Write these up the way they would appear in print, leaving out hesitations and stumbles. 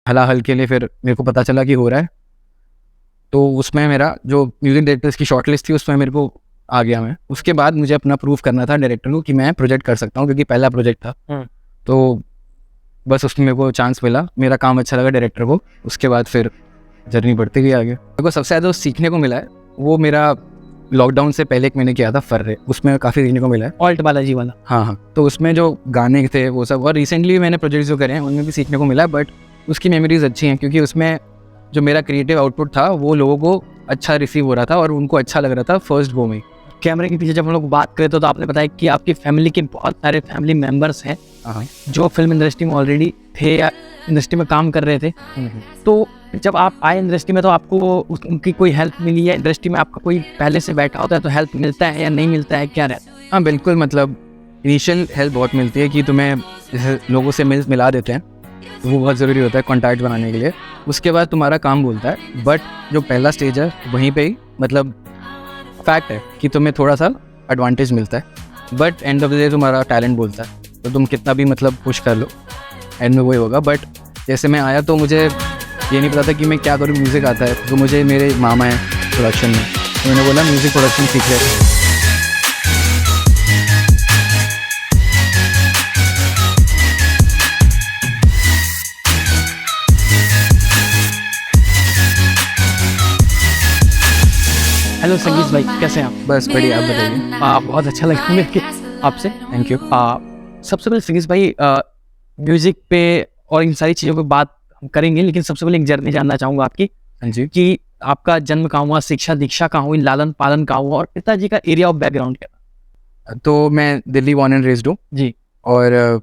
हलाहल के लिए फिर मेरे को पता चला कि हो रहा है, तो उसमें मेरा जो म्यूज़िक डायरेक्टर्स की शॉर्ट लिस्ट थी उसमें मेरे को आ गया मैं। उसके बाद मुझे अपना प्रूव करना था डायरेक्टर को कि मैं प्रोजेक्ट कर सकता हूँ, क्योंकि पहला प्रोजेक्ट था। तो बस उसमें मेरे को चांस मिला, मेरा काम अच्छा लगा डायरेक्टर को, उसके बाद फिर जर्नी बढ़ती गई आगे। मेरे को सबसे ज़्यादा सीखने को मिला है वो मेरा लॉकडाउन से पहले एक मैंने किया था फर्रे, उसमें काफ़ी सीखने को मिला है। ऑल्ट बालाजी वाला। हाँ, तो उसमें जो गाने थे वो सब, और रिसेंटली मैंने प्रोजेक्ट्स जो करे हैं उनमें भी सीखने को मिला है, बट उसकी मेमोरीज अच्छी हैं क्योंकि उसमें जो मेरा क्रिएटिव आउटपुट था वो लोगों को अच्छा रिसीव हो रहा था और उनको अच्छा लग रहा था फर्स्ट गो में। कैमरे के पीछे जब हम लोग बात करें तो आपने बताया कि आपकी फैमिली के बहुत सारे फैमिली मेंबर्स हैं जो फिल्म इंडस्ट्री में ऑलरेडी थे या इंडस्ट्री में काम कर रहे थे। तो जब आप आए इंडस्ट्री में तो आपको उनकी कोई हेल्प मिली है? इंडस्ट्री में आपका कोई पहले से बैठा होता है तो हेल्प मिलता है या नहीं मिलता है, क्या रहता है? हाँ बिल्कुल, मतलब इनिशियल हेल्प बहुत मिलती है कि तुम्हें जैसे लोगों से मिला देते हैं, तो वो बहुत ज़रूरी होता है कॉन्टैक्ट बनाने के लिए। उसके बाद तुम्हारा काम बोलता है, बट जो पहला स्टेज है वहीं पे ही मतलब फैक्ट है कि तुम्हें थोड़ा सा एडवांटेज मिलता है, but end of the day तुम्हारा टैलेंट बोलता है, तो तुम कितना भी मतलब पुश कर लो एंड में वही होगा। बट जैसे मैं आया तो मुझे ये नहीं पता था कि मैं क्या करूँ, म्यूज़िक आता है, तो मुझे मेरे मामा हैं प्रोडक्शन में, तो मैंने बोला म्यूज़िक प्रोडक्शन सीख रहे। हेलो संगीत भाई, कैसे हैं आप? बस बढ़िया, आप बताइए। बहुत अच्छा लगा मिलके आपसे। Thank you. सबसे पहले संगीत भाई, म्यूजिक पे और इन सारी चीज़ों पे बात हम करेंगे, लेकिन सबसे पहले एक जर्नी जानना चाहूँगा आपकी। हाँ जी। कि आपका जन्म कहाँ हुआ, शिक्षा दीक्षा कहाँ हुई, लालन पालन कहाँ हुआ, और पिताजी का एरिया ऑफ बैकग्राउंड क्या? तो मैं दिल्ली बॉर्न एंड रेज्ड हूँ जी। और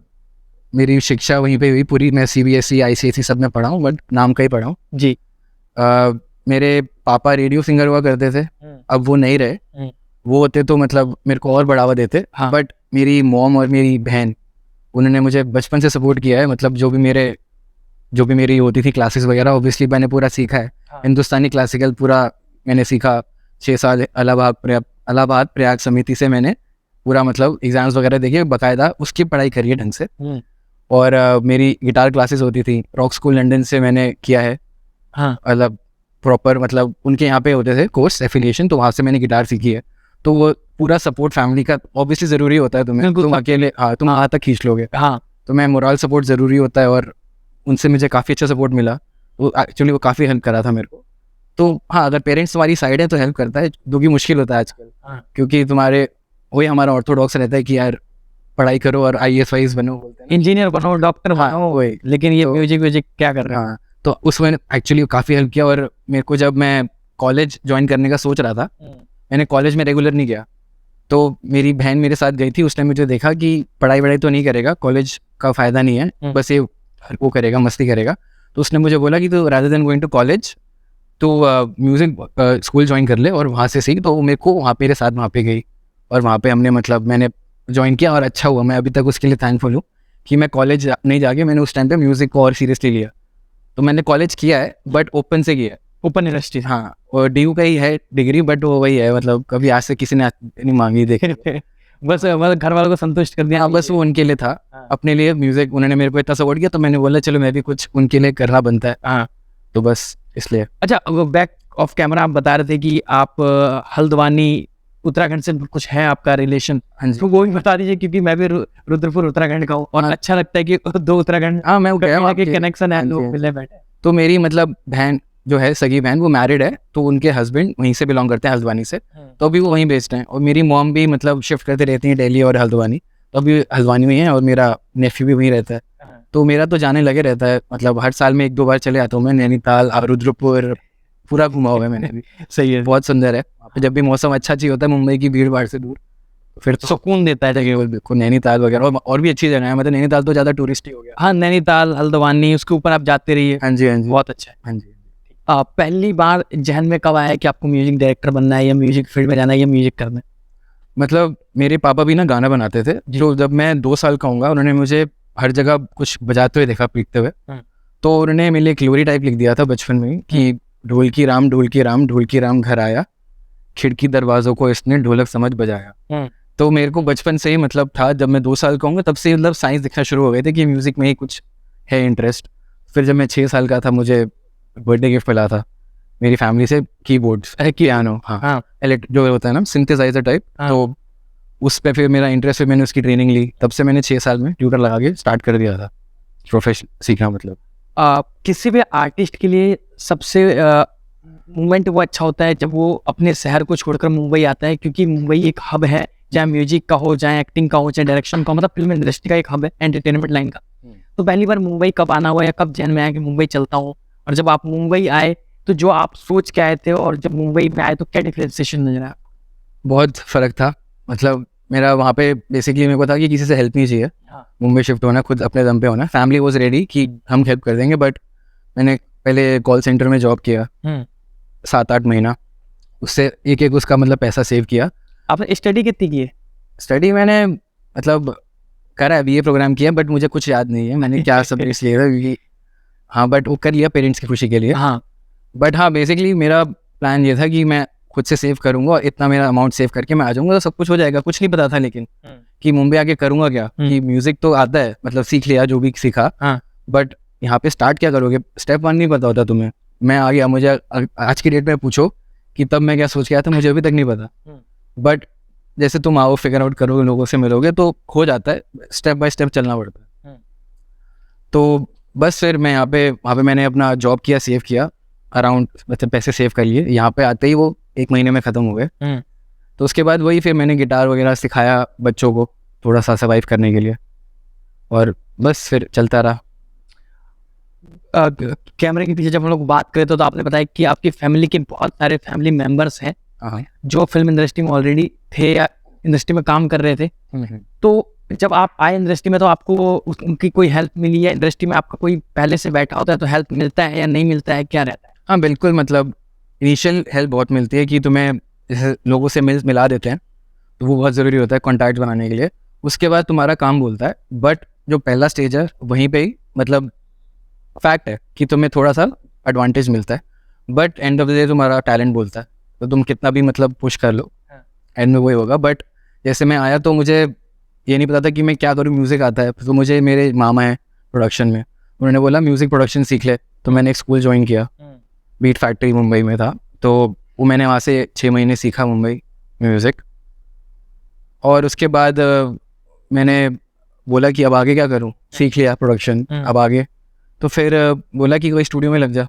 मेरी शिक्षा वहीं पे हुई पूरी। मैं CBSE ICSE सब में पढ़ा हूँ, बट नाम का ही पढ़ा हूँ जी। मेरे पापा रेडियो सिंगर हुआ करते थे, अब वो नहीं रहे। वो होते तो मतलब मेरे को और बढ़ावा देते। हाँ। बट मेरी मॉम और मेरी बहन, उन्होंने मुझे बचपन से सपोर्ट किया है। मतलब जो भी मेरी होती थी क्लासेस वगैरह, ऑब्वियसली मैंने पूरा सीखा है। हाँ। हिंदुस्तानी क्लासिकल पूरा मैंने सीखा 6 साल। इलाहाबाद प्रयाग समिति से मैंने पूरा मतलब एग्जाम्स वगैरह देखे, बाकायदा उसकी पढ़ाई करी है ढंग से। और मेरी गिटार क्लासेस होती थी, रॉक स्कूल लंदन से मैंने किया है। हाँ। मतलब प्रॉपर मतलब उनके यहाँ पे होते थे कोर्स एफिलिएशन, तो वहाँ से मैंने गिटार सीखी है। तो वो पूरा सपोर्ट फैमिली का ऑब्वियसली ज़रूरी होता है तुम्हें, तुम अकेले तुम वहाँ तक खींच लोगे। हाँ। तो मैं मोरल सपोर्ट ज़रूरी होता है, और उनसे मुझे काफ़ी अच्छा सपोर्ट मिला। वो एक्चुअली वो काफ़ी हेल्प करा था मेरे को। तो हाँ, अगर पेरेंट्स तुम्हारी साइड है तो हेल्प करता है, जो कि मुश्किल होता है आजकल। हाँ। क्योंकि वही हमारा ऑर्थोडॉक्स रहता है कि यार पढ़ाई करो और IAS वाइस बनो, बोलते हैं इंजीनियर बनो, डॉक्टर बनो, वही। लेकिन ये म्यूजिक क्या कर रहे हैं? हाँ, तो उसमें एक्चुअली काफ़ी हेल्प किया। और मेरे को जब मैं कॉलेज ज्वाइन करने का सोच रहा था, मैंने कॉलेज में रेगुलर नहीं गया, तो मेरी बहन मेरे साथ गई थी। उसने मुझे देखा कि पढ़ाई तो नहीं करेगा, कॉलेज का फ़ायदा नहीं है, बस ये वो करेगा, मस्ती करेगा। तो उसने मुझे बोला कि तो rather than going to college तो म्यूज़िक स्कूल ज्वाइन कर ले और वहाँ से सीख। तो मेरे को मेरे साथ वहाँ पे गई और वहाँ पे मैंने ज्वाइन किया और अच्छा हुआ। मैं अभी तक उसके लिए थैंकफुल हूँ कि मैं कॉलेज नहीं जाके मैंने उस टाइम पे म्यूज़िक को और सीरियसली लिया। तो मैंने कॉलेज किया है, बट ओपन से किया है, ओपन यूनिवर्सिटी। हाँ, और DU का ही है डिग्री, बट वो वही है, मतलब कभी आज से किसी ने नहीं मांगी देखे। बस मतलब घर वालों को संतुष्ट कर दिया। हाँ, बस वो उनके लिए था। हाँ। अपने लिए म्यूज़िक उन्होंने मेरे को इतना सपोर्ट किया, तो मैंने बोला चलो मैं भी कुछ उनके लिए करना बनता है। हाँ, तो बस इसलिए। अच्छा, बैक ऑफ कैमरा आप बता रहे थे कि आप हल्द्वानी उत्तराखंड से कुछ है आपका रिलेशन। हाँ जी। तो वो भी बता दीजिए, क्योंकि मैं भी रुद्रपुर उत्तराखंड का हूँ और अच्छा लगता है कि दो उत्तराखंड। हाँ, मैं गया वहाँ के कनेक्शन है, लोग मिले बैठे। तो मेरी मतलब बहन जो है, सगी बहन, वो मैरिड है, तो उनके हस्बैंड वहीं से बिलोंग करते हैं, हल्द्वानी से। तो अभी वो वहीं बेस्ड हैं। और मेरी मॉम भी मतलब शिफ्ट करते रहती हैं दिल्ली और हल्द्वानी, तो अभी हल्द्वानी में ही है। और मेरा नेफ्यू भी वहीं रहता है, तो मेरा तो जाने लगे रहता है। मतलब हर साल में 1-2 बार चले आता हूँ मैं। नैनीताल, रुद्रपुर पूरा घुमा हुआ है मैंने भी। सही है, बहुत सुंदर है वहाँ पे। जब भी मौसम अच्छा चाहिए होता है, मुंबई की भीड़ भाड़ से दूर, फिर तो सुकून देता है जगह। बिल्कुल, नैनीताल वगैरह और भी अच्छी जगह है। मतलब नैनीताल तो ज़्यादा टूरिस्ट ही हो गया। हाँ, नैनीताल, हल्द्वानी, उसके ऊपर आप जाते रहिए। हाँ जी, हाँ जी, बहुत अच्छा है। हाँ जी। पहली बार जहन में कब आया कि आपको म्यूजिक डायरेक्टर बनना है या म्यूजिक फील्ड में जाना है या म्यूजिक करना है? मतलब मेरे पापा भी ना गाना बनाते थे। जो जब मैं 2 साल का हूँगा, उन्होंने मुझे हर जगह कुछ बजाते हुए देखा, पीटते हुए। तो उन्होंने मेरे लिए एक लोरी टाइप लिख दिया था बचपन में कि ढोल की राम ढोल की राम ढोल की राम घर आया, खिड़की दरवाज़ों को इसने ढोलक समझ बजाया। तो मेरे को बचपन से ही मतलब था, जब मैं 2 साल का हूँगा तब से मतलब साइंस दिखना शुरू हो गए थे कि म्यूज़िक में ही कुछ है इंटरेस्ट। फिर जब मैं 6 साल का था मुझे बर्थडे गिफ्ट मिला था मेरी फैमिली से, कीबोर्ड्स पियानो, हाँ जो होता है ना सिंथेसाइजर टाइप, तो उस पर फिर मेरा इंटरेस्ट है, मैंने उसकी ट्रेनिंग ली। तब से मैंने 6 साल में ट्यूटर लगा के स्टार्ट कर दिया था प्रोफेशन सीखना। मतलब किसी भी आर्टिस्ट के लिए सबसे मोमेंट वो अच्छा होता है जब वो अपने शहर को छोड़कर मुंबई आता है, क्योंकि मुंबई एक हब है, चाहे म्यूजिक का हो, चाहे एक्टिंग का हो, चाहे डायरेक्शन का हो, मतलब फिल्म इंडस्ट्री का एक हब है, एंटरटेनमेंट लाइन का। तो पहली बार मुंबई कब आना हुआ या कब जहन में आया कि मुंबई चलता हूँ, और जब आप मुंबई आए तो जो आप सोच के आए थे और जब मुंबई में आए तो क्या डिफरेंशिएशन नजर आया? बहुत फ़र्क था। मतलब मेरा वहाँ पे बेसिकली मेरे को था कि किसी से हेल्प नहीं चाहिए, मुंबई शिफ्ट होना, खुद अपने दम पे होना। फैमिली वॉज रेडी कि हम हेल्प कर देंगे, बट मैंने पहले कॉल सेंटर में जॉब किया 7-8 महीना, उससे एक उसका मतलब पैसा सेव किया। आपने स्टडी कितनी की है? स्टडी मैंने मतलब करा है, BA प्रोग्राम किया, बट मुझे कुछ याद नहीं है मैंने क्या सब्जेक्ट्स लिए थे, क्योंकि हाँ बट वो कर लिया पेरेंट्स की खुशी के लिए। हाँ, बट हाँ बेसिकली मेरा प्लान ये था कि मैं खुद से सेव करूंगा और इतना मेरा अमाउंट सेव करके मैं आ जाऊंगा तो सब कुछ हो जाएगा। कुछ नहीं पता था लेकिन कि मुंबई आके करूंगा क्या, कि म्यूजिक तो आता है, मतलब सीख लिया जो भी सीखा, बट यहाँ पे स्टार्ट क्या करोगे, स्टेप 1 नहीं पता होता तुम्हें। मैं आ गया, मुझे आज की डेट में पूछो कि तब मैं क्या सोच के आया था, मुझे अभी तक नहीं पता। बट जैसे तुम आओ, फिगर आउट करोगे, लोगों से मिलोगे तो हो जाता है, स्टेप बाय स्टेप चलना पड़ता है। तो बस फिर मैं वहाँ पे मैंने अपना जॉब किया, सेव किया अराउंड, मतलब पैसे सेव कर लिए। यहाँ पे आते ही वो 1 महीने में ख़त्म हो गए। तो उसके बाद वही फिर मैंने गिटार वगैरह सिखाया बच्चों को थोड़ा सा सर्वाइव करने के लिए, और बस फिर चलता रहा। कैमरे के पीछे जब हम लोग बात करें तो आपने बताया कि आपकी फैमिली के बहुत सारे फैमिली मेंबर्स हैं जो फिल्म इंडस्ट्री में ऑलरेडी थे या इंडस्ट्री में काम कर रहे थे। तो जब आप आए इंडस्ट्री में तो आपको उनकी कोई हेल्प मिली है? इंडस्ट्री में आपका कोई पहले से बैठा होता है तो हेल्प मिलता है या नहीं मिलता है, क्या रहता है? हाँ बिल्कुल, मतलब इनिशियल हेल्प बहुत मिलती है कि तुम्हें जैसे लोगों से मिला देते हैं, तो वो बहुत ज़रूरी होता है कॉन्टैक्ट बनाने के लिए। उसके बाद तुम्हारा काम बोलता है, बट जो पहला स्टेज है वहीं पे ही मतलब फैक्ट है कि तुम्हें थोड़ा सा एडवांटेज मिलता है, but end of the day तुम्हारा टैलेंट बोलता है। तो तुम कितना भी मतलब पुश कर लो, एंड में वही होगा। बट जैसे मैं आया तो मुझे ये नहीं पता था कि मैं क्या करूँ, म्यूज़िक आता है तो मुझे मेरे मामा हैं प्रोडक्शन में, उन्होंने बोला म्यूज़िक प्रोडक्शन सीख ले। तो मैंने एक स्कूल ज्वाइन किया, बीट फैक्ट्री मुंबई में था, तो वो मैंने वहाँ से 6 महीने सीखा मुंबई म्यूज़िक। और उसके बाद मैंने बोला कि अब आगे क्या करूँ, सीख लिया प्रोडक्शन, अब आगे। तो फिर बोला कि कोई स्टूडियो में लग जा,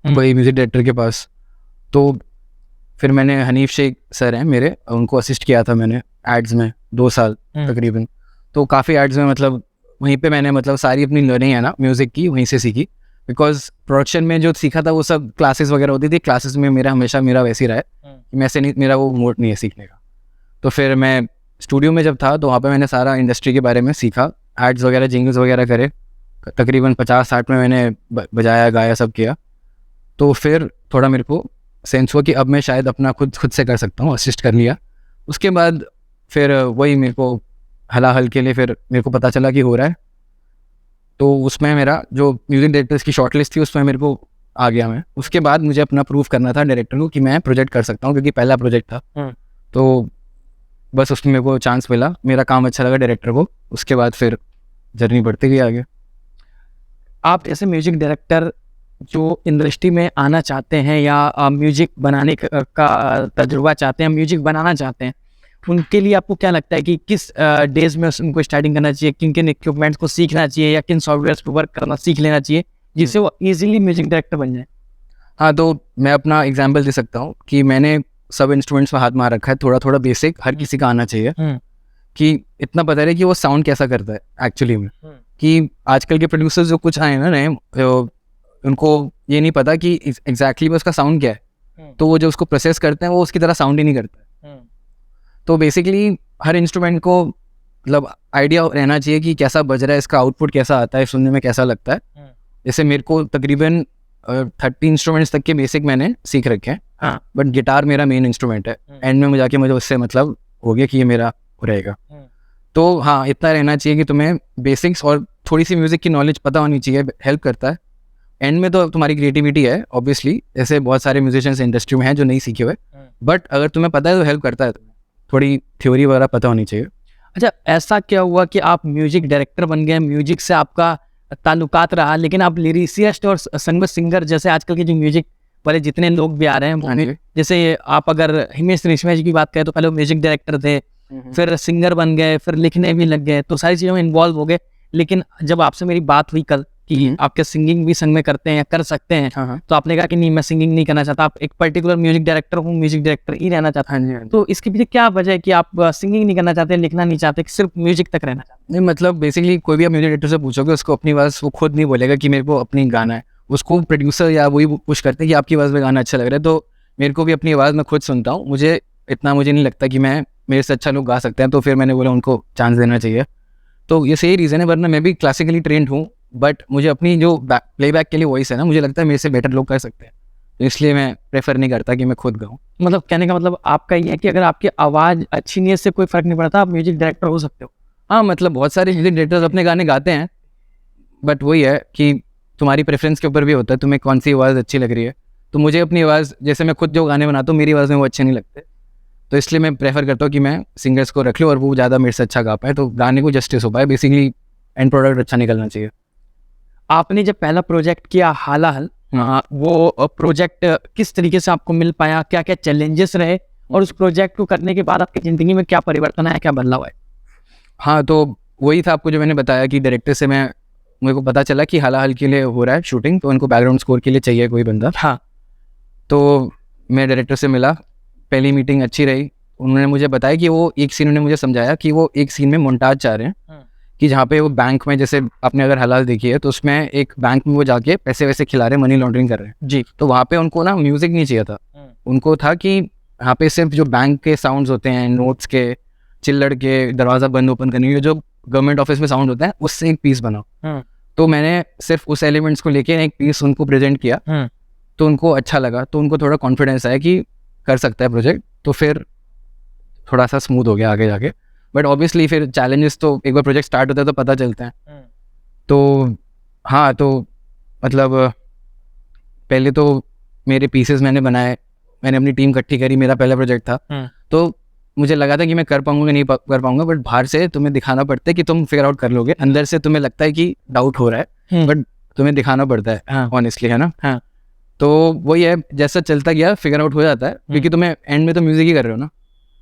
कोई म्यूज़िक डायरेक्टर के पास। तो फिर मैंने हनीफ शेख सर हैं मेरे, उनको असिस्ट किया था मैंने एड्स में 2 साल तकरीबन। तो काफ़ी एड्स में मतलब वहीं पे मैंने मतलब सारी अपनी लर्निंग है ना म्यूज़िक की वहीं से सीखी, बिकॉज प्रोडक्शन में जो सीखा था वो सब क्लासेस वगैरह होती थी। क्लासेस में मेरा हमेशा मेरा वैसे ही रहा है कि वैसे नहीं, मेरा वो मोड नहीं है सीखने का। तो फिर मैं स्टूडियो में जब था तो वहाँ पे मैंने सारा इंडस्ट्री के बारे में सीखा, एड्स वगैरह, जिंगल्स वगैरह करे, तकरीबन 50-60 में मैंने बजाया गाया सब किया। तो फिर थोड़ा मेरे को सेंस हुआ कि अब मैं शायद अपना खुद से कर सकता हूँ, असिस्ट कर लिया। उसके बाद फिर वही मेरे को हलाहल के लिए फिर मेरे को पता चला कि हो रहा है, तो उसमें मेरा जो म्यूज़िक डायरेक्टर्स की शॉर्ट लिस्ट थी उसमें मेरे को आ गया मैं। उसके बाद मुझे अपना प्रूव करना था डायरेक्टर को कि मैं प्रोजेक्ट कर सकता हूँ, क्योंकि पहला प्रोजेक्ट था। तो बस उसमें मेरे को चांस मिला, मेरा काम अच्छा लगा डायरेक्टर को, उसके बाद फिर जर्नी बढ़ती गई आगे। आप ऐसे म्यूजिक डायरेक्टर जो इंडस्ट्री में आना चाहते हैं या म्यूजिक बनाने का तजुर्बा चाहते हैं, म्यूजिक बनाना चाहते हैं, उनके लिए आपको क्या लगता है कि किस डेज में उनको स्टार्टिंग करना चाहिए, किन किन इक्विपमेंट्स को सीखना चाहिए या किन सॉफ्टवेयर पर वर्क करना सीख लेना चाहिए जिससे वो इजीली म्यूजिक डायरेक्टर बन जाए? हाँ, तो मैं अपना एग्जांपल दे सकता हूँ कि मैंने सब इंस्ट्रूमेंट्स में हाथ मार रखा है, थोड़ा थोड़ा बेसिक हर किसी का आना चाहिए कि इतना पता रहे कि वो साउंड कैसा करता है एक्चुअली में। कि आजकल के प्रोड्यूसर्स जो कुछ आए ना नए, उनको ये नहीं पता कि एग्जैक्टली उसका साउंड क्या है, तो वो जो उसको प्रोसेस करते हैं वो उसकी तरह साउंड ही नहीं करता है। तो बेसिकली हर इंस्ट्रूमेंट को मतलब आइडिया रहना चाहिए कि कैसा बज रहा है, इसका आउटपुट कैसा आता है, सुनने में कैसा लगता है। जैसे मेरे को तकरीबन 30 इंस्ट्रूमेंट्स तक के बेसिक मैंने सीख रखे हैं, बट गिटार मेरा मेन इंस्ट्रूमेंट है। एंड में जाके मुझे उससे मतलब हो गया कि ये मेरा रहेगा। तो हाँ, इतना रहना चाहिए कि तुम्हें बेसिक्स और थोड़ी सी म्यूज़िक की नॉलेज पता होनी चाहिए, हेल्प करता है। एंड में तो तुम्हारी क्रिएटिविटी है ऑब्वियसली, ऐसे बहुत सारे म्यूजिशियंस इंडस्ट्री में हैं जो नहीं सीखे हुए, बट अगर तुम्हें पता है तो हेल्प करता है, थोड़ी थ्योरी वगैरह पता होनी चाहिए। अच्छा, ऐसा क्या हुआ कि आप म्यूजिक डायरेक्टर बन गए, म्यूजिक से आपका ताल्लुकात रहा, लेकिन आप लिरिसिस्ट और सिंगर जैसे आजकल के जो म्यूजिक वाले जितने लोग भी आ रहे हैं, जैसे आप अगर हिमेश रेशमिया जी की बात करें तो पहले वो म्यूजिक डायरेक्टर थे, फिर सिंगर बन गए, फिर लिखने भी लग गए, तो सारी चीज़ों में इन्वॉल्व हो गए। लेकिन जब आपसे मेरी बात हुई कल कि आपके सिंगिंग भी संग में करते हैं या कर सकते हैं, तो आपने कहा कि नहीं मैं सिंगिंग नहीं करना चाहता, आप एक पर्टिकुलर म्यूजिक डायरेक्टर हूँ, म्यूजिक डायरेक्टर ही रहना चाहता है। तो इसके पीछे क्या वजह है कि आप सिंगिंग नहीं करना चाहते, लिखना नहीं चाहते, सिर्फ म्यूजिक तक रहना चाहते? नहीं, मतलब बेसिकली कोई भी आप म्यूजिक डायरेक्टर से पूछोगे उसको अपनी आवाज़ वो खुद नहीं बोलेगा कि मेरे को अपनी गाना है, उसको प्रोड्यूसर या वही पुश करते हैं कि आपकी आवाज़ में गाना अच्छा लग रहा है। तो मेरे को भी अपनी आवाज़ में खुद सुनता हूँ, मुझे नहीं लगता कि मेरे से अच्छा लोग गा सकते हैं, तो फिर मैंने बोला उनको चांस देना चाहिए। तो ये सही रीज़न है, वरना मैं भी क्लासिकली ट्रेंड हूँ, बट मुझे अपनी जो प्लेबैक के लिए वॉइस है ना, मुझे लगता है मेरे से बेटर लोग कर सकते हैं, तो इसलिए मैं प्रेफर नहीं करता कि मैं खुद गाऊँ। मतलब कहने का मतलब आपका ये है कि अगर आपकी आवाज़ अच्छी नहीं है, इससे कोई फ़र्क नहीं पड़ता, आप म्यूजिक डायरेक्टर हो सकते हो। हाँ, मतलब बहुत सारे म्यूजिक डायरेक्टर्स अपने गाने गाते हैं, बट वही है कि तुम्हारी प्रेफरेंस के ऊपर भी होता है, तुम्हें कौन सी आवाज़ अच्छी लग रही है। तो मुझे अपनी आवाज़, जैसे मैं खुद जो गाने बनाता हूँ मेरी आवाज़ में वो अच्छे नहीं लगते, तो इसलिए मैं प्रेफर करता हूँ कि मैं सिंगर्स को रख लूँ और वो ज़्यादा मेरे से अच्छा गा पाए, तो गाने को जस्टिस हो पाए, बेसिकली एंड प्रोडक्ट अच्छा निकलना चाहिए। आपने जब पहला प्रोजेक्ट किया हालाहल, वो प्रोजेक्ट किस तरीके से आपको मिल पाया, क्या क्या चैलेंजेस रहे, और उस प्रोजेक्ट को करने के बाद आपकी ज़िंदगी में क्या परिवर्तन आया, क्या बदलाव है? हाँ, तो वही था आपको जो मैंने बताया कि डायरेक्टर से मेरे को पता चला कि हालाहल के लिए हो रहा है शूटिंग, तो उनको बैकग्राउंड स्कोर के लिए चाहिए कोई बंदा। हाँ, तो मैं डायरेक्टर से मिला, पहली मीटिंग अच्छी रही। उन्होंने मुझे बताया कि वो एक सीन, उन्होंने मुझे समझाया कि वो एक सीन में मोन्टाज चाह रहे हैं कि जहाँ पे वो बैंक में, जैसे आपने अगर हालाल देखी है तो उसमें एक बैंक में वो जाके पैसे वैसे खिला रहे हैं, मनी लॉन्ड्रिंग कर रहे हैं जी। तो वहाँ पे उनको ना म्यूज़िक नहीं चाहिए था, उनको था कि यहाँ पे सिर्फ जो बैंक के साउंड्स होते हैं, नोट्स के, चिल्लड़ के, दरवाज़ा बंद ओपन करने के, जो गवर्नमेंट ऑफिस में साउंड होता है, उससे एक पीस बनाओ। तो मैंने सिर्फ उस एलिमेंट्स को लेके एक पीस उनको प्रेजेंट किया, तो उनको अच्छा लगा, तो उनको थोड़ा कॉन्फिडेंस आया कि कर सकता है प्रोजेक्ट, तो फिर थोड़ा सा स्मूथ हो गया आगे जाके। बट ऑब्वियसली फिर चैलेंजेस तो एक बार प्रोजेक्ट स्टार्ट होता है तो पता चलता है। तो हाँ, तो मतलब पहले तो मेरे पीसेस मैंने बनाए, मैंने अपनी टीम इकट्ठी करी, मेरा पहला प्रोजेक्ट था, तो मुझे लगा था कि मैं कर पाऊंगा नहीं कर पाऊंगा, बट बाहर से तुम्हें दिखाना पड़ता है कि तुम फिगर आउट कर लोगे, अंदर से तुम्हें लगता है कि डाउट हो रहा है, बट तुम्हें दिखाना पड़ता है ऑनेस्टली, है ना। तो वही है, जैसा चलता गया फिगर आउट हो जाता है, क्योंकि तुम्हें एंड में तो म्यूजिक ही कर रहे हो ना,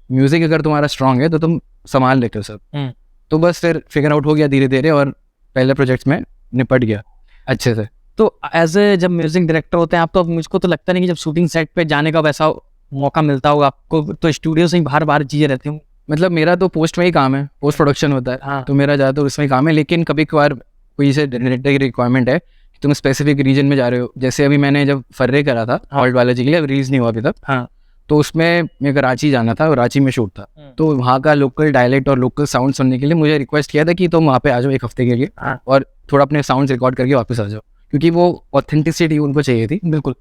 म्यूजिक अगर तुम्हारा स्ट्रांग है तो तुम संभाल लेते हो सब। तो बस फिर फिगर आउट हो गया धीरे धीरे, और पहले प्रोजेक्ट्स में निपट गया अच्छे से। तो एज ए जब म्यूजिक डायरेक्टर होते हैं आप, तो मुझको तो लगता नहीं कि जब शूटिंग सेट पे जाने का वैसा मौका मिलता होगा आपको, तो स्टूडियो से ही बाहर चीज़ें रहती हूँ। मतलब मेरा तो पोस्ट में ही काम है, पोस्ट प्रोडक्शन होता है, तो मेरा ज़्यादातर उसमें ही काम है, लेकिन कभी कभार कोई से डायरेक्टर की रिक्वायरमेंट है कि तुम स्पेसिफिक रीजन में जा रहे हो, जैसे अभी मैंने जब फर्रे करा था हॉल्ट बालाजी के लिए, रिलीज नहीं हुआ अभी तक, तो उसमें मेरे को रांची जाना था और रांची में शूट था, तो वहाँ का लोकल डायलेक्ट और लोकल साउंड सुनने के लिए मुझे रिक्वेस्ट किया था कि तुम वहाँ पे आ जाओ एक हफ्ते के लिए और थोड़ा अपने साउंड रिकॉर्ड करके वापस आ जाओ, क्योंकि वो ऑथेंटिसिटी उनको चाहिए थी। बिल्कुल।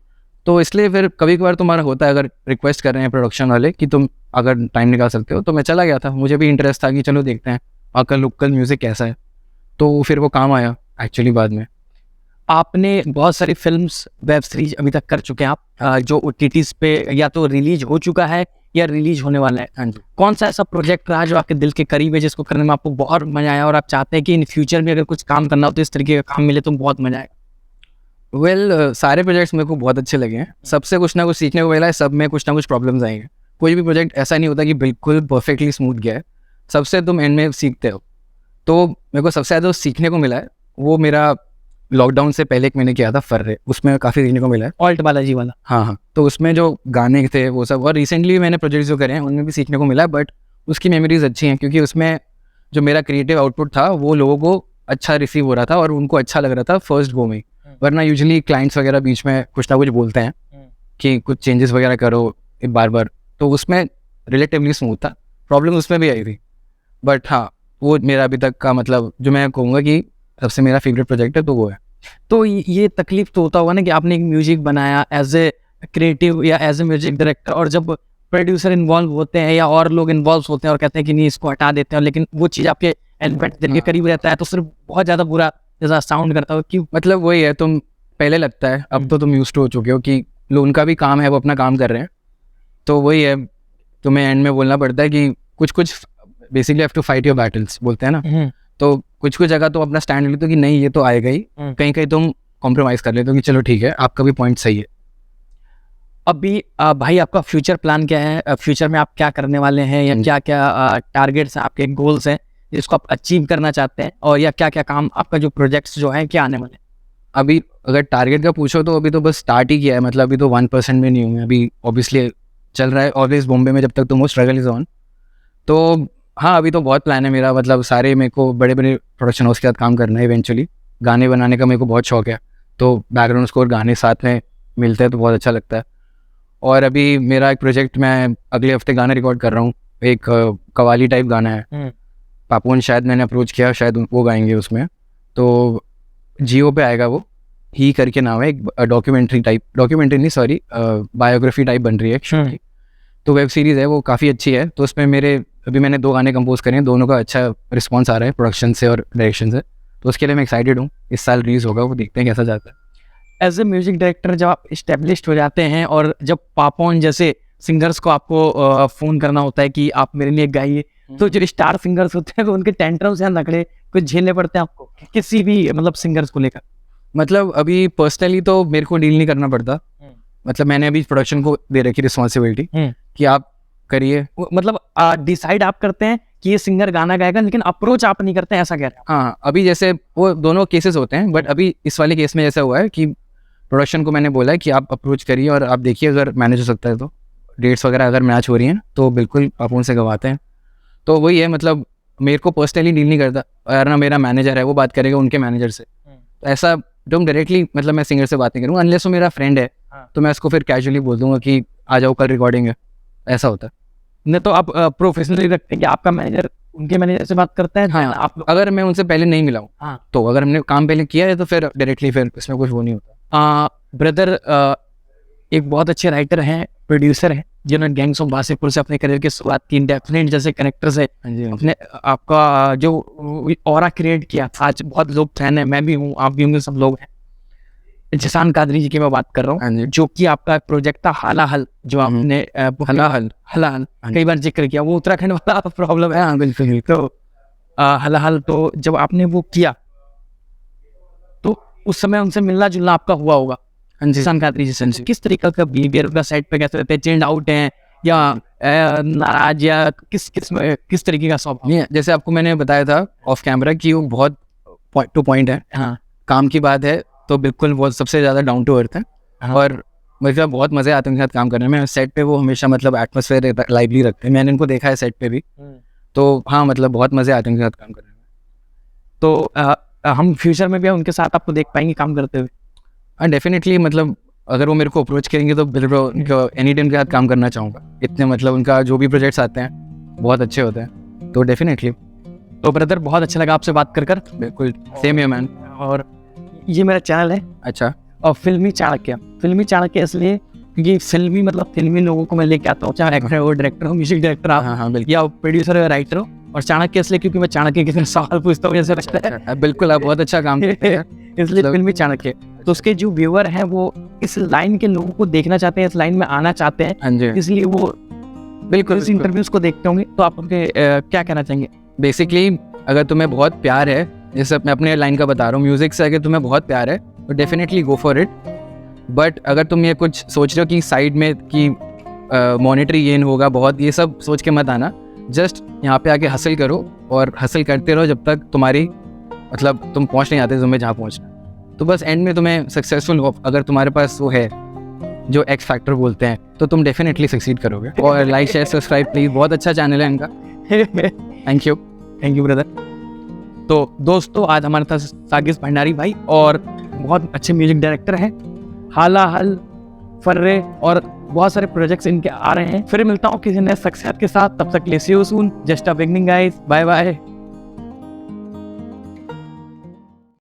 तो इसलिए फिर कभी कभार तुम्हारा होता है, अगर रिक्वेस्ट कर रहे हैं प्रोडक्शन वाले कि तुम अगर टाइम निकाल सकते हो, तो मैं चला गया था, मुझे भी इंटरेस्ट था कि चलो देखते हैं वहाँ का लोकल म्यूज़िक कैसा है, तो फिर वो काम आया एक्चुअली बाद में। आपने बहुत सारी फिल्म्स, वेब सीरीज अभी तक कर चुके हैं आप, जो OTTs पे या तो रिलीज हो चुका है या रिलीज होने वाला है। हाँ जी। कौन सा ऐसा प्रोजेक्ट रहा जो आपके दिल के करीब है, जिसको करने में आपको बहुत मजा आया और आप चाहते हैं कि इन फ्यूचर में अगर कुछ काम करना हो तो इस तरीके का काम मिले तो बहुत मजा आएगा? सारे प्रोजेक्ट्स मेरे को बहुत अच्छे लगे हैं, सबसे कुछ ना कुछ सीखने को मिला है, सब में कुछ ना कुछ प्रॉब्लम्स आएंगे, कोई भी प्रोजेक्ट ऐसा नहीं होता कि बिल्कुल परफेक्टली स्मूथ गया है, सबसे तुम एंड में सीखते हो। तो मेरे को सबसे ज़्यादा सीखने को मिला है वो मेरा लॉकडाउन से पहले एक मैंने किया था फर्रे, उसमें काफ़ी सीखने को मिला है। हॉल्ट बालाजी वाला? हाँ, तो उसमें जो गाने थे वो सब, और रिसेंटली मैंने प्रोजेक्ट्स जो करे हैं उनमें भी सीखने को मिला है, बट उसकी मेमोरीज अच्छी हैं, क्योंकि उसमें जो मेरा क्रिएटिव आउटपुट था वो लोगों को अच्छा रिसीव हो रहा था और उनको अच्छा लग रहा था फर्स्ट गो में। वरना यूजुअली क्लाइंट्स वगैरह बीच में कुछ ना कुछ बोलते हैं कि कुछ चेंजेस वगैरह करो बार बार, तो उसमें रिलेटिवली स्मूथ था, प्रॉब्लम उसमें भी आई थी, बट हाँ वो मेरा अभी तक का मतलब जो मैं कहूँगा कि सबसे मेरा फेवरेट प्रोजेक्ट है तो वो है। तो ये तकलीफ तो होता होगा ना कि आपने एक म्यूजिक बनाया एज ए क्रिएटिव या एज ए म्यूजिक डायरेक्टर, और जब प्रोड्यूसर इन्वॉल्व होते हैं या और लोग इन्वॉल्व होते हैं और कहते हैं कि नहीं इसको हटा देते हैं, लेकिन वो चीज़ आपके एलिमेंट दिल के करीब रहता है, तो सिर्फ बहुत ज़्यादा बुरा जैसा साउंड करता हो कि मतलब वही है, तुम पहले लगता है, अब तो तुम यूज्ड हो चुके हो कि उनका भी काम है, वो अपना काम कर रहे हैं, तो वही है, तुम्हें एंड में बोलना पड़ता है कि कुछ basically have to fight your battles बोलते हैं ना, तो कुछ कुछ जगह तो अपना स्टैंड लेते हो कि नहीं ये तो आएगा ही, कहीं कहीं तुम कॉम्प्रोमाइज़ कर लेते हो कि चलो ठीक है आपका भी पॉइंट सही है। अभी भाई आपका फ्यूचर प्लान क्या है? फ्यूचर में आप क्या करने वाले हैं, या क्या क्या टारगेट्स हैं आपके, गोल्स हैं जिसको आप अचीव करना चाहते हैं, और या क्या क्या काम आपका जो प्रोजेक्ट्स जो हैं क्या आने वाले हैं? अभी अगर टारगेट का पूछो तो अभी तो बस स्टार्ट ही किया है, मतलब अभी तो 1% में नहीं हूँ मैं अभी, ऑब्वियसली चल रहा है ऑलवेज बॉम्बे में, जब तक तुम वो स्ट्रगल इज ऑन। तो हाँ अभी तो बहुत प्लान है मेरा, मतलब सारे मेरे को बड़े बड़े प्रोडक्शन हाउस के साथ काम करना है इवेंचुअली। गाने बनाने का मेरे को बहुत शौक है, तो बैकग्राउंड स्कोर गाने साथ में मिलते हैं तो बहुत अच्छा लगता है। और अभी मेरा एक प्रोजेक्ट, मैं अगले हफ्ते गाना रिकॉर्ड कर रहा हूँ, एक कवाली टाइप गाना है। पापून शायद मैंने अप्रोच किया, शायद वो गाएंगे उसमें, तो जियो पे आएगा वो, ही करके नाम है, एक डॉक्यूमेंट्री नहीं सॉरी बायोग्राफी टाइप बन रही है एक, तो वेब सीरीज़ है वो, काफ़ी अच्छी है। तो उसमें अभी मैंने 2 गाने कंपोज करे हैं, दोनों का अच्छा रिस्पॉन्स आ रहा है प्रोडक्शन से और डायरेक्शन से, तो उसके लिए मैं एक्साइटेड हूँ। इस साल रिलीज़ होगा वो, देखते हैं कैसा जाता है। एज ए म्यूजिक डायरेक्टर जब आप इस्टेब्लिश्ड हो जाते हैं, और जब पापोन जैसे सिंगर्स को आपको फ़ोन करना होता है कि आप मेरे लिए गाइए, तो जो स्टार सिंगर्स होते हैं तो उनके टेंट्रम्स या नखड़े कुछ झेलने पड़ते हैं आपको, किसी भी मतलब सिंगर्स को लेकर? मतलब अभी पर्सनली तो मेरे को डील नहीं करना पड़ता, मतलब मैंने अभी प्रोडक्शन को दे रखी रिस्पॉन्सिबिलिटी कि आप करिए, मतलब डिसाइड आप करते हैं कि ये सिंगर गाना गाएगा, लेकिन अप्रोच आप नहीं करते हैं, ऐसा कह रहे हैं? हाँ अभी जैसे वो दोनों केसेस होते हैं, बट अभी इस वाले केस में जैसा हुआ है कि प्रोडक्शन को मैंने बोला है कि आप अप्रोच करिए और आप देखिए अगर मैनेज हो सकता है तो, डेट्स वगैरह अगर मैच हो रही हैं तो बिल्कुल आप उनसे गवाते हैं। तो वही है, मतलब मेरे को पर्सनली डील नहीं करता, अगर ना मेरा मैनेजर है वो बात करेगा उनके मैनेजर से, तो ऐसा तुम डायरेक्टली मतलब मैं सिंगर से बात नहीं करूँगा, अनलेस वो मेरा फ्रेंड है तो मैं उसको फिर कैजुअली बोल दूंगा कि आ जाओ कल रिकॉर्डिंग है, ऐसा होता है। नहीं तो आप प्रोफेशनली रखते हैं कि आपका मैनेजर उनके मैनेजर से बात करता है? हाँ आप अगर मैं उनसे पहले नहीं मिला हूँ, हाँ, तो अगर हमने काम पहले किया है तो फिर डायरेक्टली फिर इसमें कुछ वो नहीं होता। ब्रदर एक बहुत अच्छे राइटर हैं, प्रोड्यूसर हैं, जिन्होंने गैंग्स ऑफ वासेपुर से अपने करियर की शुरुआत की, डेफिनेट जैसे कनेक्टर्स है, अपने आपका जो ऑरा क्रिएट किया, आज बहुत लोग फैन है, मैं भी हूँ, आप भी होंगे, सब लोग हैं। जसान कादरी जी की मैं बात कर रहा हूँ, जो कि आपका प्रोजेक्ट था हलाहल, जो आपने हलाहल कई बार जिक्र किया, वो उत्तराखंड वाला प्रॉब्लम है। हाँ बिल्कुल। तो हलाहल तो जब आपने वो किया तो उस समय उनसे मिलना जुलना आपका हुआ होगा जसान कादरी जी से, किस तरीके का बिहेवियर का साइड पे कैसे रहते हैं, चेंज आउट हैं या नाराज, या किस तरीके का स्वभाव? जैसे आपको मैंने बताया था ऑफ कैमरा कि वो बहुत पॉइंट टू पॉइंट है, हाँ, काम की बात है तो बिल्कुल वो सबसे ज़्यादा डाउन टू अर्थ है। हाँ। और मतलब बहुत मज़े आते हैं उनके साथ काम करने में, सेट पे वो हमेशा मतलब एटमॉस्फेयर लाइवली रखते हैं, मैंने इनको देखा है सेट पे भी, तो हाँ मतलब बहुत मज़े आते हैं उनके साथ काम करने में। तो हम फ्यूचर में भी उनके साथ आपको देख पाएंगे काम करते हुए? हाँ डेफिनेटली, मतलब अगर वो मेरे को अप्रोच करेंगे तो बिल्कुल एनी टाइम के साथ काम करना चाहूँगा, इतने मतलब उनका जो भी प्रोजेक्ट्स आते हैं बहुत अच्छे होते हैं, तो डेफिनेटली। तो ब्रदर बहुत अच्छा लगा आपसे बात कर। बिल्कुल सेम है मैन। और ये मेरा चैनल है, अच्छा, और फिल्मी चाणक्य इसलिए क्योंकि फिल्मी लोगों को मैं लेके आता हूँ, चाहे एक्टर हो, डायरेक्टर हो, म्यूजिक डायरेक्टर आप, हाँ बिल्कुल, या प्रोड्यूसर हो, राइटर हो। और चाणक्य इसलिए क्योंकि मैं चाणक्य के सवाल पूछता हूँ, जैसे लगता है बिल्कुल आप बहुत अच्छा काम करते हैं इसलिए फिल्मी चाणक्य। तो उसके जो व्यूअर हैं वो इस लाइन के लोगों को देखना चाहते हैं, इस लाइन में आना चाहते हैं, हाँ जी इसलिए वो बिल्कुल इस इंटरव्यूज को देखते होंगे। तो आप उनके क्या कहना चाहेंगे? बेसिकली अगर तुम्हें बहुत प्यार है, जैसे मैं अपने लाइन का बता रहा हूँ, म्यूजिक से अगर तुम्हें बहुत प्यार है तो definitely go for it. But अगर तुम ये कुछ सोच रहे हो कि साइड में कि मॉनेटरी गेन होगा बहुत, ये सब सोच के मत आना, जस्ट यहाँ पे आके हसल करो और हसल करते रहो जब तक तुम्हारी मतलब तुम पहुँच नहीं आते तुम्हें जहाँ पहुँचना, तो बस एंड में तुम्हें सक्सेसफुल हो, अगर तुम्हारे पास वो है जो एक्स फैक्टर बोलते हैं, तो तुम डेफिनेटली सक्सीड करोगे। और लाइक शेयर सब्सक्राइब प्लीज, बहुत अच्छा चैनल है इनका। Thank you brother. तो दोस्तों आज हमारे साथ सागिस भंडारी भाई, और बहुत अच्छे म्यूजिक डायरेक्टर हैं, हलाहल, फर्रे और बहुत सारे प्रोजेक्ट्स इनके आ रहे हैं। फिर मिलता हूँ किसी नए सक्सेस के साथ, तब तक ले see you soon, just a beginning guys, bye bye.